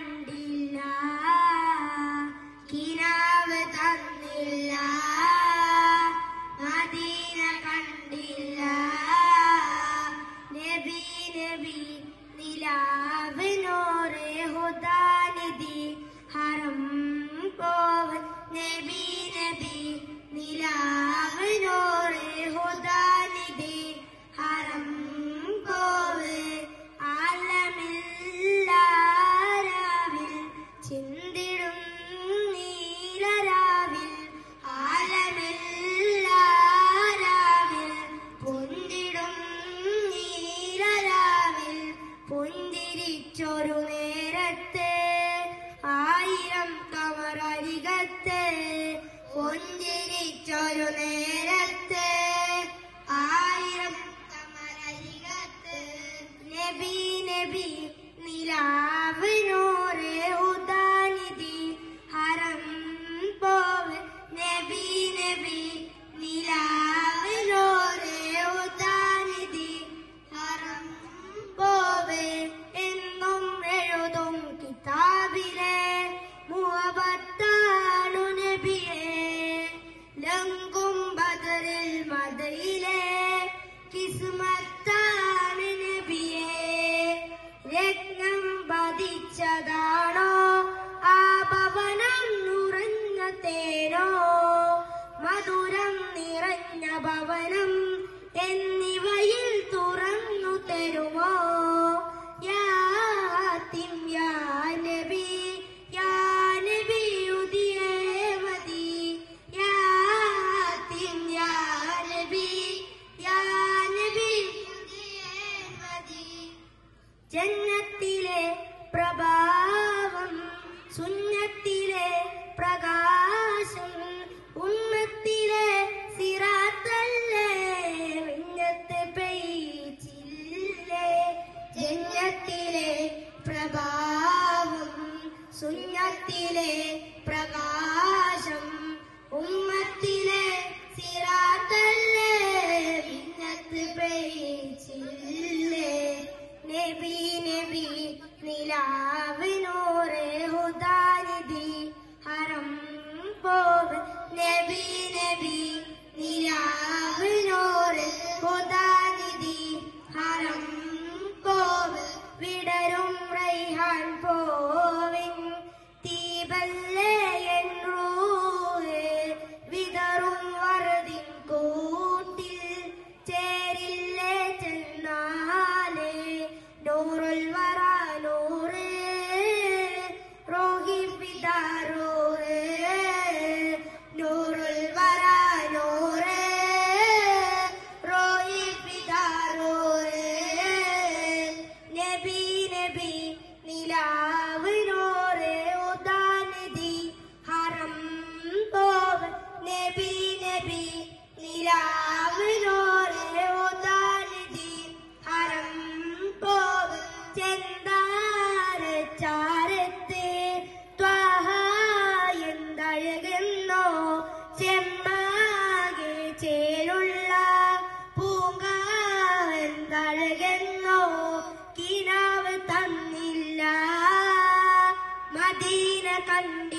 കണ്ടില്ല, കിനാവ് തന്നില്ല, മദീന കണ്ടില്ല. നബി നബി നിലാവ് നൂറേ ഹുദാനിധി ഹറം പോവൻ. നബി നബി നിലാവ് നൂറേ ഹുദാനിധി ഹറം പോവൻ. ആലമില്ലാരാവിൽ ചിന്തിടും നീലരാവിൽ, ആലമില്ലാരാവിൽ പൊന്തിടും നീലരാവിൽ, പുഞ്ചിരിച്ചൊരു നേരത്ത് ആയിരം കമറരികത്ത്, പുഞ്ചിരിച്ചൊരു നേരത്ത് ആയിരം കമറരികത്ത്. നബി നബി നിലാവ് നൂറേ ഹുദാനിധി ഹറം പോവൻ. നബി നബി നിലാവ് നൂറേ ഹുദാനിധി ഹറം പോവൻ. എന്നും എഴുതും കിതാബിലെ മുഹബത്താണു നബിയെ, ലങ്കും ബദറിൽ മദയിലെ കിസ്മത്താണ് നബിയെ. രത്നം പതിച്ചതാണോ ആ ഭവനം നുറഞ്ഞ തേനോ, മധുരം നിറഞ്ഞ ഭവനം എന്നിവയിൽ തുറന്നു തരുമോ? യാ യാത്തിം യാ നബി, യാ നബി ഉദിയേ മദി, യാ യാത്തിം യാ നബി, യാ നബി ഉദിയേ മദി. ജന്നത്തിലെ പ്രഭാവം, സുന്നത്തിലെ പ്രകാശം, ഉമ്മത്തിലെ സിറാത്തല്ലേ വിഞ്ഞത്ത് പെയ്ച്ചില്ലേ. ജന്നത്തിലെ പ്രഭാവം, സുന്നത്തിലെ പ്രകാശം, ഉമ്മത്തിലെ സിറാത്തല്ലേ വിഞ്ഞത്ത് പെയ്ച്ചില്ലേ. നബി നബി നിലാവ് നൂറേ ഹുദാനിധി ഹറം പോവൻ. നബി നബി നിലാവ് നൂറേ ഹുദാനിധി ഹറം പോവൻ. വിടരും റൈഹാൻ പോവിൻ തീബല്ലേ എൻ റൂഹ്, വിതറും വറുതിൻ കൂട്ടിൽ ചേരില്ലേ ചെന്നാലേ. നൂറുൽ വറ നൂറ് റോഹി പിതാ റൂഹ്, നൂറുൽ വറ നൂറ് റോഹി പിതാ റൂഹ്. നബി നബി നിലാവ് നൂറേ ഹുദാനിധി ഹറം പോവൻ. നബി നബി നിലാവ് നൂറേ ഹുദാനിധി ഹറം പോവൻ. ചെന്താരച്ചാരത്ത് ത്വാഹ എന്തഴകെന്നോ, ചെമ്മാകെ ചേലുള്ള പൂങ്കാവെന്തഴകെന്നോ, കിനാവ് തന്നില്ല, മദീന കണ്ടില്ല.